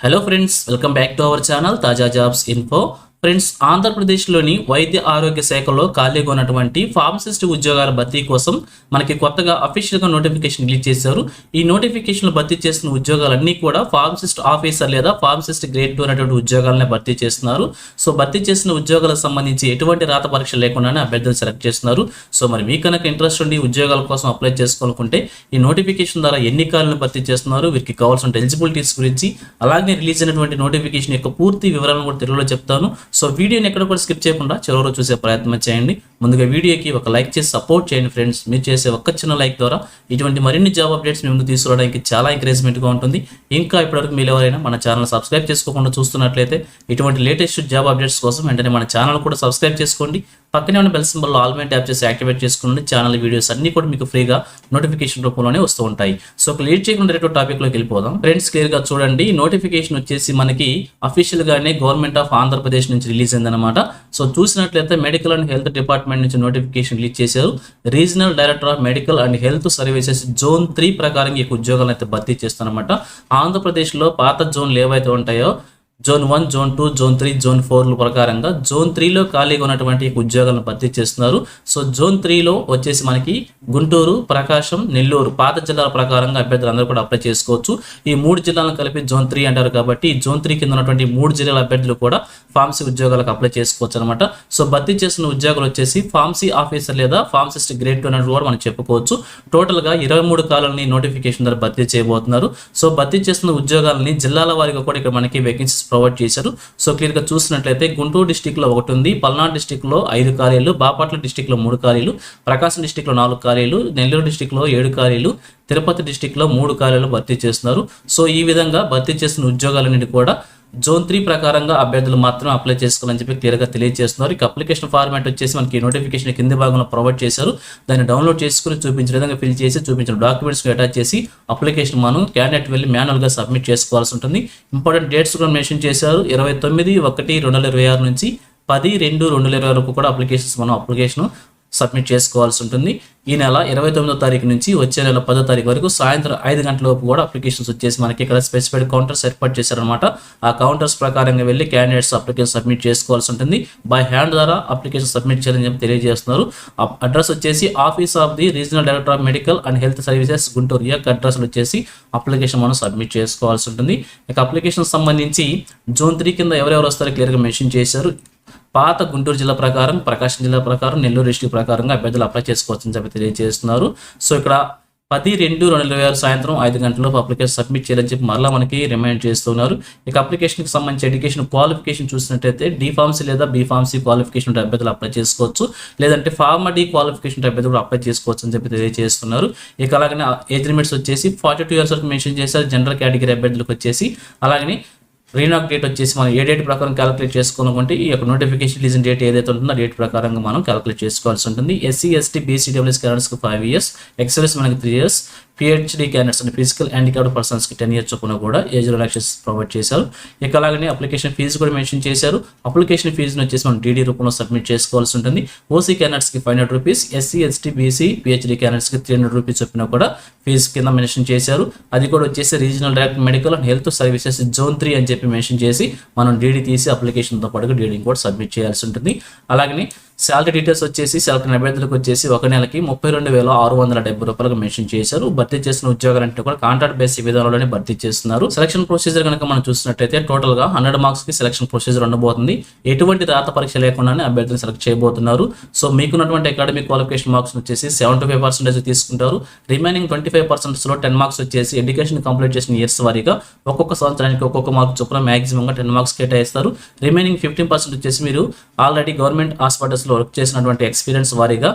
Hello friends, welcome back to our channel తాజా jobs info. Friends, ఆంధ్రప్రదేశ్లోని వైద్య ఆరోగ్య శాఖలో ఖాళీగా ఉన్నటువంటి ఫార్మసిస్ట్ ఉద్యోగాల భర్తీ కోసం మనకి కొత్తగా అఫీషియల్గా నోటిఫికేషన్ రిలీజ్ చేశారు. ఈ నోటిఫికేషన్లు భర్తీ చేసిన ఉద్యోగాలన్నీ కూడా ఫార్మసిస్ట్ ఆఫీసర్ లేదా ఫార్మసిస్ట్ గ్రేడ్ 2 అనేటువంటి ఉద్యోగాలనే భర్తీ చేస్తున్నారు. సో భర్తీ చేసిన ఉద్యోగాలకు సంబంధించి ఎటువంటి రాత పరీక్ష లేకుండానే అభ్యర్థులు సెలెక్ట్ చేస్తున్నారు. సో మరి మీ కనుక ఇంట్రెస్ట్ ఉండి ఉద్యోగాల కోసం అప్లై చేసుకోవాలనుకుంటే ఈ నోటిఫికేషన్ ద్వారా ఎన్ని ఖాళీలను భర్తీ చేస్తున్నారు, వీరికి కావాల్సిన ఎలిజిబిలిటీస్ గురించి, అలాగే రిలీజ్ అయినటువంటి నోటిఫికేషన్ యొక్క పూర్తి వివరాలను కూడా తెలుగులో చెప్తాను. సో వీడియోని ఎక్కడ కూడా స్కిప్ చేయకుండా చివరి చూసే ప్రయత్నం చేయండి. ముందుగా వీడియోకి ఒక లైక్ చేసి సపోర్ట్ చేయండి ఫ్రెండ్స్. మీరు చేసే ఒక్క చిన్న లైక్ ద్వారా ఇటువంటి మరిన్ని జాబ్ అప్డేట్స్ మీ ముందు తీసుకురావడానికి చాలా ఎంకరేజ్మెంట్గా ఉంటుంది. ఇంకా ఇప్పటివరకు మీరు ఎవరైనా మన ఛానల్ సబ్స్క్రైబ్ చేసుకోకుండా చూస్తున్నట్లయితే ఇటువంటి లేటెస్ట్ జాబ్ అప్డేట్స్ కోసం వెంటనే మన ఛానల్ కూడా సబ్స్క్రైబ్ చేసుకోండి. పక్కనే ఉన్న బెల్ సింబల్లో ఆల్ మీద ట్యాప్ చేసి యాక్టివేట్ చేసుకోండి. ఛానల్ వీడియోస్ అన్ని కూడా మీకు ఫ్రీగా నోటిఫికేషన్ రూపంలోనే వస్తూ ఉంటాయి. సో ఒక లేట్ చేయకుండా డైరెక్ట్ టాపిక్లోకి వెళ్ళిపోదాం. ఫ్రెండ్స్, క్లియర్గా చూడండి. నోటిఫికేషన్ వచ్చేసి మనకి అఫీషియల్గానే గవర్నమెంట్ ఆఫ్ ఆంధ్రప్రదేశ్ నుంచి రిలీజ్ అయిందనమాట. సో చూసినట్లయితే మెడికల్ అండ్ హెల్త్ డిపార్ట్మెంట్ నుంచి నోటిఫికేషన్ రిలీజ్ చేశారు. Regional director of medical and health services zone 3 ప్రకారం ఈ ఉద్యోగాలను అయితే భర్తీ చేస్తారన్నమాట. ఆంధ్రప్రదేశ్లో పాత జోన్లు ఏవైతే ఉంటాయో జోన్ 1, జోన్ 2, జోన్ 3, జోన్ 4 ప్రకారంగా జోన్ 3లో ఖాళీగా ఉన్నటువంటి ఉద్యోగాలను భర్తీ చేస్తున్నారు. సో జోన్ 3లో వచ్చేసి మనకి గుంటూరు, ప్రకాశం, నెల్లూరు పాత జిల్లాల ప్రకారంగా అభ్యర్థులు అందరూ కూడా అప్లై చేసుకోవచ్చు. ఈ 3 జిల్లాలను కలిపి జోన్ 3 అంటారు కాబట్టి ఈ జోన్ 3 కింద ఉన్నటువంటి 3 జిల్లాల అభ్యర్థులు కూడా ఫార్మసీ ఉద్యోగాలకు అప్లై చేసుకోవచ్చు అనమాట. సో భర్తీ చేసిన ఉద్యోగాలు వచ్చేసి ఫార్మసీ ఆఫీసర్ లేదా ఫార్మసిస్ట్ గ్రేడ్ 2 అనేది కూడా మనం చెప్పుకోవచ్చు. టోటల్గా 23 కాలాలని నోటిఫికేషన్ ద్వారా భర్తీ చేయబోతున్నారు. సో భర్తీ చేసిన ఉద్యోగాలని జిల్లాల వారిగా కూడా ఇక్కడ మనకి వేకెన్సీస్ ప్రొవైడ్ చేశారు. సో క్లియర్గా చూసినట్లయితే గుంటూరు డిస్టిక్లో 1 ఉంది, పల్నాడు డిస్టిక్లో 5 ఖాళీలు, బాపట్ల డిస్టిక్లో 3 ఖాళీలు, ప్రకాశం డిస్టిక్లో 4 ఖాళీలు, నెల్లూరు డిస్టిక్లో 7 ఖాళీలు, తిరుపతి డిస్టిక్లో 3 ఖాళీలు భర్తీ చేస్తున్నారు. సో ఈ విధంగా భర్తీ చేసిన ఉద్యోగాలన్నిటి కూడా జోన్ 3 ప్రకారంగా అభ్యర్థులు మాత్రం అప్లై చేసుకోవాలని చెప్పి క్లియర్గా తెలియజేస్తున్నారు. ఇక అప్లికేషన్ ఫార్మాట్ వచ్చేసి మనకి నోటిఫికేషన్ కింది భాగంలో ప్రొవైడ్ చేశారు. దాన్ని డౌన్లోడ్ చేసుకుని చూపించిన విధంగా ఫిల్ చేసి చూపించిన డాక్యుమెంట్స్ అటాచ్ చేసి అప్లికేషన్ మనం క్యాండిడేట్ వెళ్ళి మాన్యువల్గా సబ్మిట్ చేసుకోవాల్సి ఉంటుంది. ఇంపార్టెంట్ డేట్స్ కూడా మెన్షన్ చేశారు. 29/1/2026 నుంచి 10/2/2020 వరకు కూడా అప్లికేషన్ సబ్మిట్ చేసుకోవాల్సి ఉంటుంది. ఈ నెల 29వ తారీఖు నుంచి వచ్చే నెల 10వ తారీఖు వరకు సాయంత్రం 5 గంటల లోపు కూడా అప్లికేషన్స్ వచ్చేసి మనకి ఇక్కడ స్పెసిఫైడ్ కౌంటర్స్ ఏర్పాటు చేశారనమాట. ఆ కౌంటర్స్ ప్రకారంగా వెళ్ళి క్యాండిడేట్స్ అప్లికేషన్ సబ్మిట్ చేసుకోవాల్సి ఉంటుంది. బై హ్యాండ్ ద్వారా అప్లికేషన్ సబ్మిట్ చేయాలని చెప్పి తెలియజేస్తున్నారు. అడ్రస్ వచ్చేసి office of the regional director of medical and health services Guntur. ఈ యొక్క అడ్రస్ వచ్చేసి అప్లికేషన్ మనం సబ్మిట్ చేసుకోవాల్సి ఉంటుంది. ఇక అప్లికేషన్ సంబంధించి జోన్ 3 కింద ఎవరెవరు వస్తారో క్లియర్గా మెన్షన్ చేశారు. పాత గుంటూరు జిల్లా ప్రకారం, ప్రకాశం జిల్లా ప్రకారం, నెల్లూరు డిస్ట్రిక్ట్ ప్రకారంగా అభ్యర్థులు అప్లై చేసుకోవచ్చని చెప్పి తెలియజేస్తున్నారు. సో ఇక్కడ 10/2/2026 సాయంత్రం 5 గంటలలోపు అప్లికేషన్ సబ్మిట్ చేయాలని చెప్పి మరలా మనకి రిమైండ్ చేస్తున్నారు. ఇక అప్లికేషన్కి సంబంధించి ఎడ్యుకేషన్ క్వాలిఫికేషన్ చూసినట్టయితే D.Pharmacy లేదా B.Pharmacy క్వాలిఫికేషన్ ఉంటే అభ్యర్థులు అప్లై చేసుకోవచ్చు. లేదంటే Pharma.D క్వాలిఫికేషన్ ఉంటే అభ్యర్థులు అప్లై చేసుకోవచ్చు అని చెప్పి తెలియజేస్తున్నారు. ఇక అలాగే ఏజ్ లిమిట్స్ వచ్చేసి 42 ఇయర్స్ వరకు మెన్షన్ చేశారు జనరల్ కేటగిరీ అభ్యర్థులకు వచ్చేసి. అలాగే రీనాక్ డేట్ వచ్చేసి మనం ఏ డేట్ ప్రకారం క్యాలిక్యులేట్ చేసుకోవాలనుకుంటే ఈ యొక్క నోటిఫికేషన్ రిలీజ్ డేట్ ఏదైతే ఉంటుందో ఆ డేట్ ప్రకారంగా మనం క్యాలిక్యులేట్ చేసుకోవాల్సి ఉంటుంది. SC, ST, BC, WS క్యాండిడేట్స్కి 5 ఇయర్స్, ఎక్సెల్స్ మనకి 3 ఇయర్స్, PhD క్యాండిడేట్స్ అంటే ఫిజికల్ హ్యాండిక్యాప్డ్ పర్సన్స్కి 10 ఇయర్స్ చొప్పున కూడా ఏజ్ రిలాక్సేషన్ ప్రొవైడ్ చేశారు. ఇక అలాగే అప్లికేషన్ ఫీజు కూడా మెన్షన్ చేశారు. అప్లికేషన్ ఫీజును వచ్చేసి మనం DD రూపంలో సబ్మిట్ చేసుకోవాల్సి ఉంటుంది. OC క్యాండిడేట్స్కి 500 rupees, SC, ST, BC, PhD క్యాండిడేట్స్కి 300 రూపీస్ చొప్పున కూడా ఫీజు కింద మెన్షన్ చేశారు. అది కూడా వచ్చేసి regional director medical and health services zone 3 అని చెప్పి మెన్షన్ చేసి మనం DD తీసి అప్లికేషన్తో పాటుగా DD కూడా సబ్మిట్ చేయాల్సి ఉంటుంది. అలాగే శాలరీ డీటెయిల్స్ వచ్చేసి సెలెక్ట్ అభ్యర్థులకు వచ్చేసి ఒక నెలకి 32,670 రూపాయలకు మెన్షన్ చేశారు. భర్తీ చేసిన ఉద్యోగాలంటే కూడా కాంట్రాక్ట్ బేసిక్ విధానంలోనే భర్తీ చేస్తున్నారు. సెలక్షన్ ప్రొసీజర్ కనుక మనం చూసినట్టయితే టోటల్ గా 100 మార్క్స్ కి సెలక్షన్ ప్రొసీజర్ ఉండబోతుంది. ఎటువంటి రాత పరీక్ష లేకుండానే అభ్యర్థులు సెలెక్ట్ చేయబోతున్నారు. సో మీకున్నటువంటి అకాడమిక్ క్వాలిఫికేషన్ మార్క్స్ వచ్చేసి 75% తీసుకుంటారు. రిమైనింగ్ 25% లో 10 మార్క్స్ వచ్చేసి ఎడ్యుకేషన్ కంప్లీట్ చేసిన ఇయర్స్ వారీగా ఒక్కొక్క సంవత్సరానికి ఒక్కొక్క మార్క్ చొప్పున మాక్సిమం గా 10 మార్క్స్ కేటాయిస్తారు. రిమైనింగ్ 15% వచ్చేసి మీరు ఆల్రెడీ గవర్నమెంట్ హాస్పిటల్స్ వర్క్ చేసినటువంటి ఎక్స్పీరియన్స్ వారీగా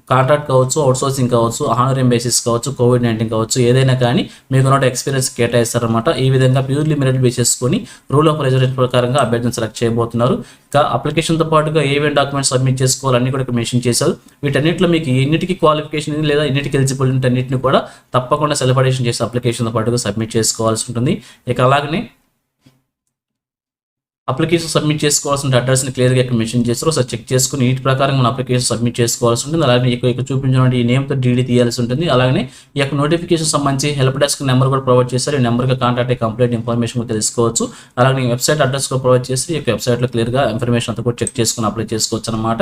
కాంట్రాక్ట్ కావచ్చు, అవుట్సోర్సింగ్ కావచ్చు, హానోరియం బేసిస్ కావచ్చు, COVID-19 కావచ్చు, ఏదైనా కానీ మీకు ఎక్స్పీరియన్స్ కేటాయిస్తారనమాట. ఈ విధంగా ప్యూర్లీ మెరిట్ బేస్ చేసుకుని రూల్ ఆఫ్ రిజర్వేషన్ ప్రకారంగా అభ్యర్థిని సెలెక్ట్ చేయబోతున్నారు. ఇక అప్లికేషన్తో పాటుగా ఏమేమి డాక్యుమెంట్స్ సబ్మిట్ చేసుకోవాలన్నీ కూడా మెన్షన్ చేశారు. వీటన్నిటిలో మీకు ఎన్నిటికి క్వాలిఫికేషన్ లేదా ఎన్నిటికి ఎలిజిబుల్ అన్నింటిని కూడా తప్పకుండా సెలబ్రేషన్ చేసి అప్లికేషన్తో పాటుగా సబ్మిట్ చేసుకోవాల్సి ఉంటుంది. ఇక అలాగనే అప్లికేషన్ సబ్మిట్ చేసుకోవాల్సిన అడ్రస్ని క్లియర్గా ఇక్కడ మెన్షన్ చేస్తారు. ఒకసారి చెక్ చేసుకుని వీటి ప్రకారం మన అప్లికేషన్ సబ్మిట్ చేసుకోవాల్సి ఉంటుంది. అలాగే ఇక్కడ చూపించిన ఈ నేమ్తో డీడీ తీయాల్సి ఉంటుంది. అలాగే ఈ యొక్క నోటిఫికేషన్ సంబంధించి హెల్ప్ డెస్క్ నెంబర్ కూడా ప్రొవైడ్ చేస్తారు. ఈ నెంబర్కి కాంటాక్ట్ అయ్యి కంప్లీట్ ఇన్ఫర్మేషన్ కూడా తెలుసుకోవచ్చు. అలాగే వెబ్సైట్ అడ్రస్ కూడా ప్రొవైడ్ చేసి ఈ యొక్క వెబ్సైట్లో క్లియర్గా ఇన్ఫర్మేషన్ అంతా కూడా చెక్ చేసుకుని అప్లై చేసుకోవచ్చు అనమాట.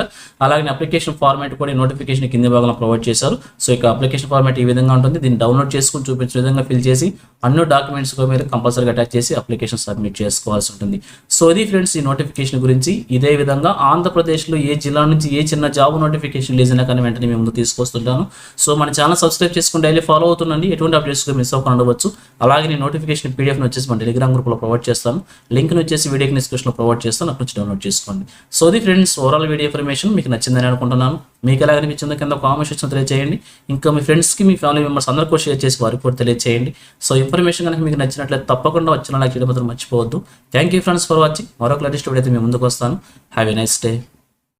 అలాగే అప్లికేషన్ ఫార్మాట్ కూడా నోటిఫికేషన్ కింద భాగంలో ప్రొవైడ్ చేశారు. సో ఇక అప్లికేషన్ ఫార్మాట్ ఈ విధంగా ఉంటుంది. దీన్ని డౌన్లోడ్ చేసుకుని చూపించిన విధంగా ఫిల్ చేసి అన్ని డాక్యుమెంట్స్ కూడా మీరు కంపల్సరీగా అటాచ్ చేసి అప్లికేషన్ సబ్మిట్ చేసుకోవాల్సి ఉంటుంది. సో ఇది ఫ్రెండ్స్ ఈ నోటిఫికేషన్ గురించి. ఇదే విధంగా ఆంధ్రప్రదేశ్లో ఏ జిల్లా నుంచి ఏ చిన్న జాబ్ నోటిఫికేషన్ రిలీజ్ అయినా కానీ వెంటనే మేము ముందు తీసుకొస్తుంటాను. సో మన ఛానల్ సబ్స్క్రైబ్ చేసుకుని డైలీ ఫాలో అవుతుండండి. ఎటువంటి అప్డేట్స్ మిస్ అవ్వకుండా ఉండవచ్చు. అలాగే నేను నోటిఫికేషన్ పీడిఎఫ్ని వచ్చేసి మన టెలిగ్రామ్ గ్రూప్లో ప్రొవైడ్ చేస్తాను. లింక్ని వచ్చేసి వీడియోకి డిస్క్రిప్షన్లో ప్రొవైడ్ చేస్తాను. అక్కడ నుంచి డౌన్లోడ్ చేసుకోండి. సో ఇది ఫ్రెండ్స్ ఓవరాల్ వీడియో ఇన్ఫర్మేషన్ మీకు నచ్చిందని అనుకుంటున్నాను. మీకు ఎలా అనిపించిందో కింద కామెంట్స్ వచ్చిన తెలియజేయండి. ఇంకా మీ ఫ్రెండ్స్కి మీ ఫ్యామిలీ మెంబర్స్ అందరూ కూడా షేర్ చేసి వారికి కూడా తెలియజేయండి. సో ఇన్ఫర్మేషన్ కనుక మీకు నచ్చినట్లయితే తప్పకుండా వచ్చిన లైక్ చేయడం మాత్రం మర్చిపోవద్దు. Thank you friends for watching. మరొక లేటెస్ట్ వీడియో అయితే మీ ముందుకు వస్తాను. Have a nice day.